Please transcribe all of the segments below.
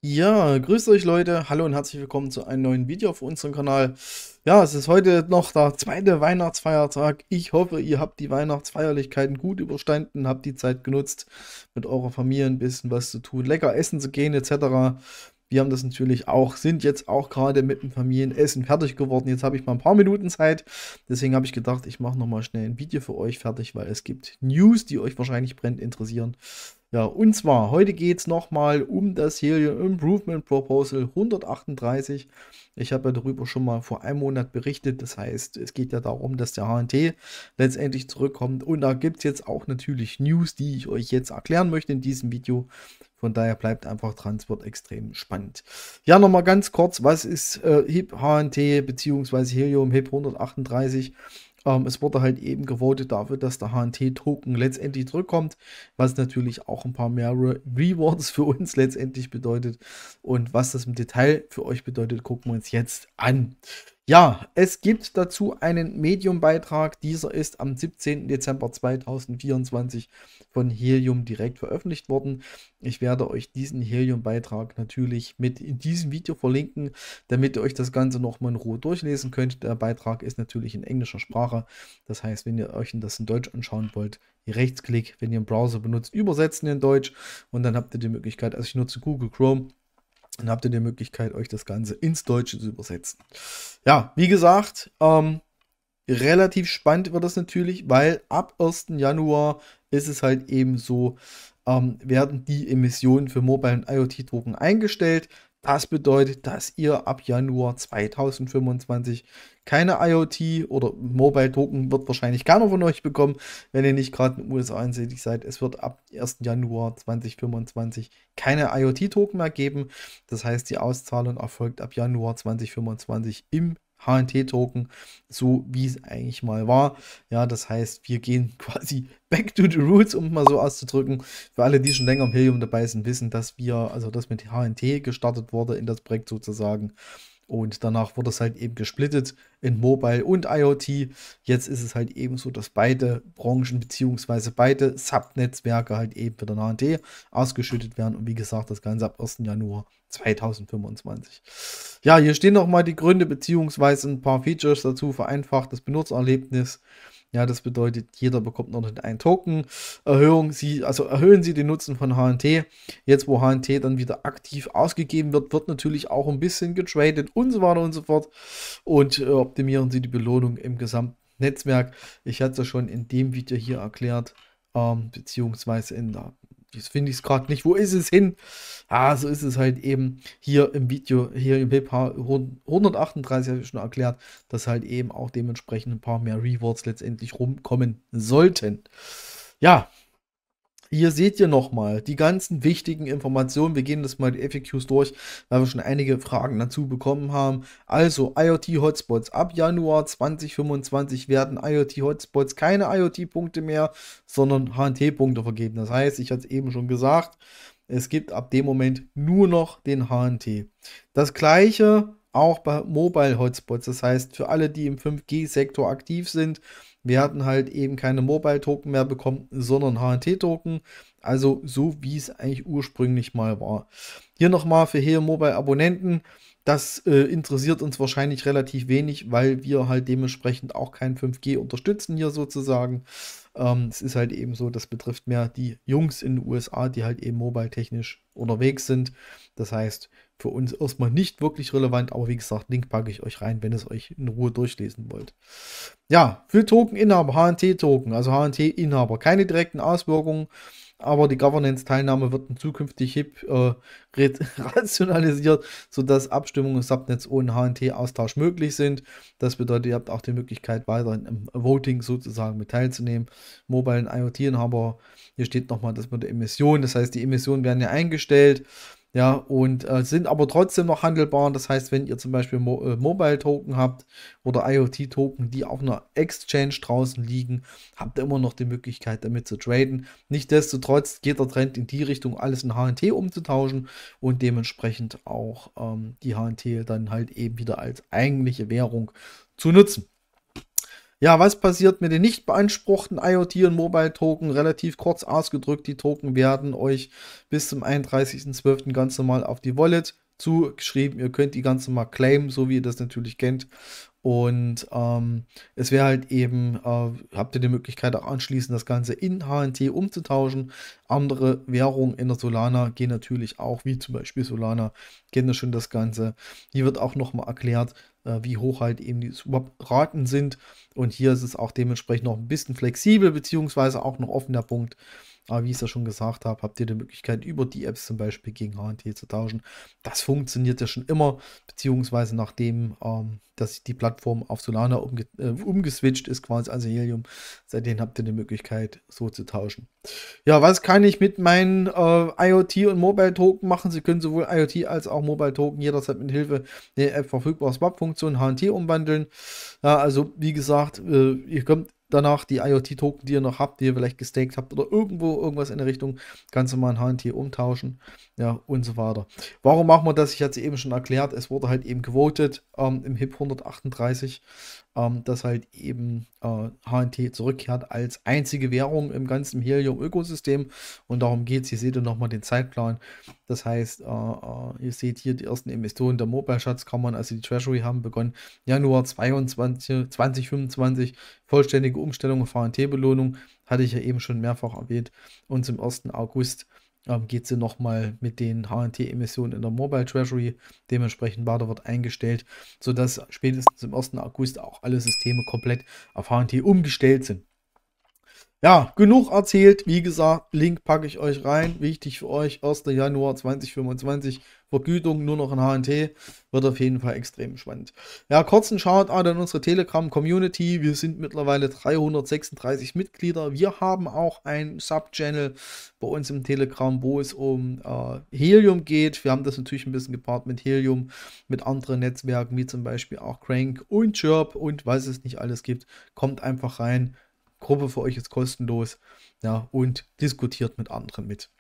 Ja, grüßt euch Leute, hallo und herzlich willkommen zu einem neuen Video auf unserem Kanal. Ja, es ist heute noch der zweite Weihnachtsfeiertag. Ich hoffe, ihr habt die Weihnachtsfeierlichkeiten gut überstanden, habt die Zeit genutzt, mit eurer Familie ein bisschen was zu tun, lecker essen zu gehen etc. Wir haben das natürlich auch, sind jetzt auch gerade mit dem Familienessen fertig geworden. Jetzt habe ich mal ein paar Minuten Zeit, deswegen habe ich gedacht, ich mache nochmal schnell ein Video für euch fertig, weil es gibt News, die euch wahrscheinlich brennend interessieren. Ja, und zwar, heute geht es nochmal um das Helium Improvement Proposal 138. Ich habe ja darüber schon mal vor einem Monat berichtet. Das heißt, es geht ja darum, dass der HNT letztendlich zurückkommt. Und da gibt es jetzt auch natürlich News, die ich euch jetzt erklären möchte in diesem Video. Von daher bleibt einfach dran, es wird extrem spannend. Ja, nochmal ganz kurz, was ist HIP HNT bzw. Helium HIP 138? Es wurde halt eben gewotet dafür, dass der HNT-Token letztendlich zurückkommt, was natürlich auch ein paar mehr Rewards für uns letztendlich bedeutet. Und was das im Detail für euch bedeutet, gucken wir uns jetzt an. Ja, es gibt dazu einen Medium-Beitrag. Dieser ist am 17. Dezember 2024 von Helium direkt veröffentlicht worden. Ich werde euch diesen Helium-Beitrag natürlich mit in diesem Video verlinken, damit ihr euch das Ganze nochmal in Ruhe durchlesen könnt. Der Beitrag ist natürlich in englischer Sprache. Das heißt, wenn ihr euch das in Deutsch anschauen wollt, Rechtsklick, wenn ihr einen Browser benutzt, übersetzen in Deutsch und dann habt ihr die Möglichkeit, also ich nutze Google Chrome, dann habt ihr die Möglichkeit, euch das Ganze ins Deutsche zu übersetzen. Ja, wie gesagt, relativ spannend wird das natürlich, weil ab 1. Januar ist es halt eben so, werden die Emissionen für Mobile und IoT-Token eingestellt. Das bedeutet, dass ihr ab Januar 2025 keine IoT oder Mobile Token wird wahrscheinlich keiner von euch bekommen, wenn ihr nicht gerade in den USA ansässig seid. Es wird ab 1. Januar 2025 keine IoT-Token mehr geben. Das heißt, die Auszahlung erfolgt ab Januar 2025 im HNT-Token, so wie es eigentlich mal war. Ja, das heißt, wir gehen quasi back to the roots, um mal so auszudrücken. Für alle, die schon länger im Helium dabei sind, wissen, dass wir, also das mit HNT gestartet wurde in das Projekt sozusagen. Und danach wurde es halt eben gesplittet in Mobile und IoT. Jetzt ist es halt eben so, dass beide Branchen bzw. beide Subnetzwerke halt eben für den HNT ausgeschüttet werden. Und wie gesagt, das Ganze ab 1. Januar 2025. Ja, hier stehen nochmal die Gründe bzw. ein paar Features dazu. Vereinfacht das Benutzererlebnis. Ja, das bedeutet, jeder bekommt noch einen Token. Erhöhen Sie den Nutzen von HNT. Jetzt, wo HNT dann wieder aktiv ausgegeben wird, wird natürlich auch ein bisschen getradet und so weiter und so fort. Und optimieren Sie die Belohnung im gesamten Netzwerk. Ich hatte es ja schon in dem Video hier erklärt, beziehungsweise in der, jetzt finde ich es gerade nicht, wo ist es hin? Ah, so ist es halt eben hier im Video, hier im WebH 138 habe ich schon erklärt, dass halt eben auch dementsprechend ein paar mehr Rewards letztendlich rumkommen sollten. Ja, hier seht ihr nochmal die ganzen wichtigen Informationen. Wir gehen das mal die FAQs durch, weil wir schon einige Fragen dazu bekommen haben. Also IoT-Hotspots. Ab Januar 2025 werden IoT-Hotspots keine IoT-Punkte mehr, sondern HNT-Punkte vergeben. Das heißt, ich hatte es eben schon gesagt, es gibt ab dem Moment nur noch den HNT. Das gleiche auch bei Mobile Hotspots. Das heißt, für alle, die im 5G-Sektor aktiv sind, werden halt eben keine Mobile-Token mehr bekommen, sondern HNT-Token. Also so, wie es eigentlich ursprünglich mal war. Hier nochmal für hier Mobile-Abonnenten. Das interessiert uns wahrscheinlich relativ wenig, weil wir halt dementsprechend auch kein 5G unterstützen hier sozusagen. Es ist halt eben so, das betrifft mehr die Jungs in den USA, die halt eben mobile-technisch unterwegs sind. Das heißt, für uns erstmal nicht wirklich relevant, aber wie gesagt, Link packe ich euch rein, wenn ihr es euch in Ruhe durchlesen wollt. Ja, für Tokeninhaber, HNT-Token, also HNT-Inhaber, keine direkten Auswirkungen, aber die Governance-Teilnahme wird in zukünftig HIP rationalisiert, sodass Abstimmungen im Subnetz ohne HNT-Austausch möglich sind. Das bedeutet, ihr habt auch die Möglichkeit, weiterhin im Voting sozusagen mit teilzunehmen. Mobile- und IoT-Inhaber, hier steht nochmal das mit der Emission, das heißt, die Emissionen werden ja eingestellt. Ja, und sind aber trotzdem noch handelbar. Das heißt, wenn ihr zum Beispiel Mobile-Token habt oder IoT-Token, die auf einer Exchange draußen liegen, habt ihr immer noch die Möglichkeit, damit zu traden. Nichtsdestotrotz geht der Trend in die Richtung, alles in HNT umzutauschen und dementsprechend auch die HNT dann halt eben wieder als eigentliche Währung zu nutzen. Ja, was passiert mit den nicht beanspruchten IoT und Mobile Token? Relativ kurz ausgedrückt, die Token werden euch bis zum 31.12. ganz normal auf die Wallet zugeschrieben. Ihr könnt die ganz normal claimen, so wie ihr das natürlich kennt. Und es wäre halt eben, habt ihr die Möglichkeit auch anschließend das Ganze in HNT umzutauschen. Andere Währungen in der Solana gehen natürlich auch, wie zum Beispiel Solana, kennen das schon das Ganze. Hier wird auch nochmal erklärt, wie hoch halt eben die Swap-Raten sind. Und hier ist es auch dementsprechend noch ein bisschen flexibel, beziehungsweise auch noch offen der Punkt. Aber wie ich es ja schon gesagt habe, habt ihr die Möglichkeit, über die Apps zum Beispiel gegen HNT zu tauschen. Das funktioniert ja schon immer, beziehungsweise nachdem, dass die Plattform auf Solana umgeswitcht ist, quasi also Helium. Seitdem habt ihr die Möglichkeit, so zu tauschen. Ja, was kann ich mit meinen IoT und Mobile Token machen? Sie können sowohl IoT als auch Mobile Token jederzeit mit Hilfe der App verfügbare Swap-Funktion HNT umwandeln. Ja, also wie gesagt, ihr könnt danach die IoT-Token, die ihr noch habt, die ihr vielleicht gestaked habt oder irgendwas in der Richtung, ganz normal in HNT umtauschen, ja, und so weiter. Warum machen wir das? Ich hatte es eben schon erklärt, es wurde halt eben gewotet im HIP 138, dass halt eben HNT zurückkehrt als einzige Währung im ganzen Helium-Ökosystem und darum geht es. Hier seht ihr nochmal den Zeitplan. Das heißt, ihr seht hier die ersten Emissionen der Mobile-Schatzkammern, also die Treasury haben begonnen, Januar 2025, vollständige Umstellung auf HNT-Belohnung, hatte ich ja eben schon mehrfach erwähnt. Und zum 1. August geht sie nochmal mit den HNT-Emissionen in der Mobile Treasury dementsprechend weiter wird eingestellt, sodass spätestens im 1. August auch alle Systeme komplett auf HNT umgestellt sind. Ja, genug erzählt. Wie gesagt, Link packe ich euch rein. Wichtig für euch, 1. Januar 2025. Vergütung nur noch in HNT. Wird auf jeden Fall extrem spannend. Ja, kurzen Shoutout an unsere Telegram-Community. Wir sind mittlerweile 336 Mitglieder. Wir haben auch einen Sub-Channel bei uns im Telegram, wo es um Helium geht. Wir haben das natürlich ein bisschen gepaart mit Helium, mit anderen Netzwerken, wie zum Beispiel auch Crank und Chirp und was es nicht alles gibt. Kommt einfach rein. Gruppe für euch ist kostenlos, ja, und diskutiert mit anderen mit.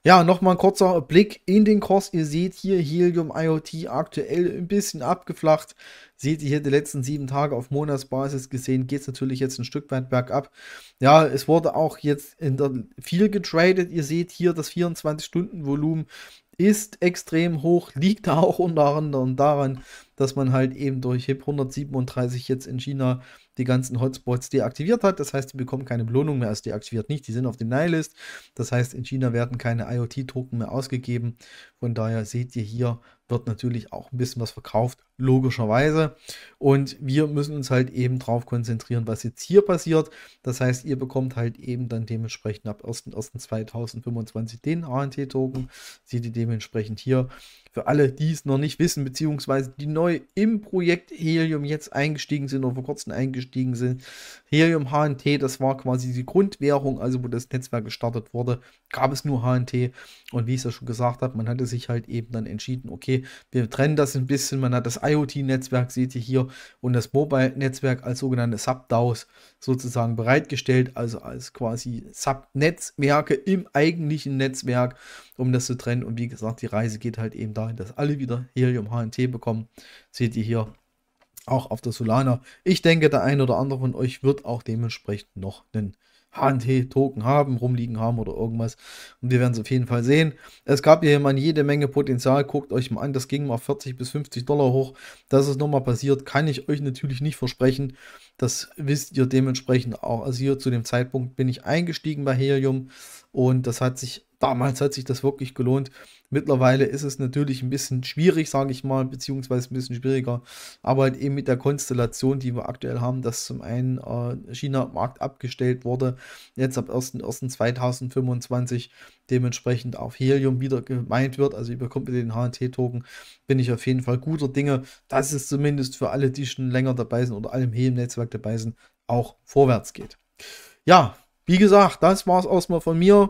Ja, nochmal ein kurzer Blick in den Kurs. Ihr seht hier Helium IoT aktuell ein bisschen abgeflacht. Seht ihr hier die letzten 7 Tage auf Monatsbasis gesehen, geht es natürlich jetzt ein Stück weit bergab. Ja, es wurde auch jetzt viel getradet. Ihr seht hier das 24-Stunden-Volumen ist extrem hoch, liegt auch unter anderem daran, dass man halt eben durch HIP 137 jetzt in China die ganzen Hotspots deaktiviert hat. Das heißt, die bekommen keine Belohnung mehr, also deaktiviert nicht, die sind auf dem Nihilist. Das heißt, in China werden keine IoT-Token mehr ausgegeben. Von daher seht ihr hier, wird natürlich auch ein bisschen was verkauft, logischerweise. Und wir müssen uns halt eben drauf konzentrieren, was jetzt hier passiert. Das heißt, ihr bekommt halt eben dann dementsprechend ab 1.1.2025 den ANT-Token. Seht ihr dementsprechend hier. Für alle, die es noch nicht wissen, beziehungsweise die neu im Projekt Helium jetzt eingestiegen sind oder vor kurzem eingestiegen sind. Helium HNT, das war quasi die Grundwährung, also wo das Netzwerk gestartet wurde, gab es nur HNT. Und wie ich es ja schon gesagt habe, man hatte sich halt eben dann entschieden, okay, wir trennen das ein bisschen. Man hat das IoT-Netzwerk, seht ihr hier, und das Mobile-Netzwerk als sogenannte Sub-DAOs sozusagen bereitgestellt, also als quasi Sub-Netzwerke im eigentlichen Netzwerk, um das zu trennen. Und wie gesagt, die Reise geht halt eben dahin, dass alle wieder Helium HNT bekommen. Seht ihr hier auch auf der Solana. Ich denke, der ein oder andere von euch wird auch dementsprechend noch einen HNT-Token haben, rumliegen haben oder irgendwas. Und wir werden es auf jeden Fall sehen. Es gab hier mal jede Menge Potenzial. Guckt euch mal an, das ging mal 40 bis 50 Dollar hoch. Dass es nochmal passiert, kann ich euch natürlich nicht versprechen. Das wisst ihr dementsprechend auch. Also hier zu dem Zeitpunkt bin ich eingestiegen bei Helium und das hat sich, damals hat sich das wirklich gelohnt. Mittlerweile ist es natürlich ein bisschen schwierig, sage ich mal, beziehungsweise ein bisschen schwieriger, aber halt eben mit der Konstellation, die wir aktuell haben, dass zum einen China-Markt abgestellt wurde, jetzt ab 1.1.2025 dementsprechend auf Helium wieder gemeint wird, also ihr bekommt den HNT-Token, bin ich auf jeden Fall guter Dinge, dass es zumindest für alle, die schon länger dabei sind oder alle im Helium-Netzwerk dabei sind, auch vorwärts geht. Ja, wie gesagt, das war es erstmal von mir.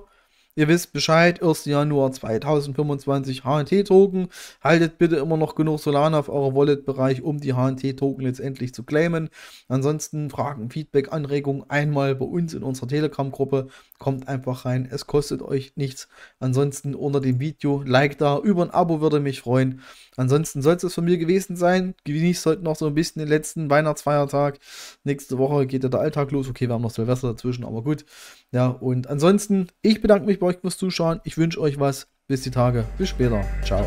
Ihr wisst Bescheid, 1. Januar 2025 HNT-Token. Haltet bitte immer noch genug Solana auf eurer Wallet-Bereich, um die HNT-Token letztendlich zu claimen. Ansonsten Fragen, Feedback, Anregungen einmal bei uns in unserer Telegram-Gruppe. Kommt einfach rein, es kostet euch nichts. Ansonsten unter dem Video Like da, über ein Abo würde mich freuen. Ansonsten soll es von mir gewesen sein. Genießt heute noch so ein bisschen den letzten Weihnachtsfeiertag. Nächste Woche geht ja der Alltag los. Okay, wir haben noch Silvester dazwischen, aber gut. Ja, und ansonsten, ich bedanke mich bei euch fürs Zuschauen. Ich wünsche euch was. Bis die Tage. Bis später. Ciao.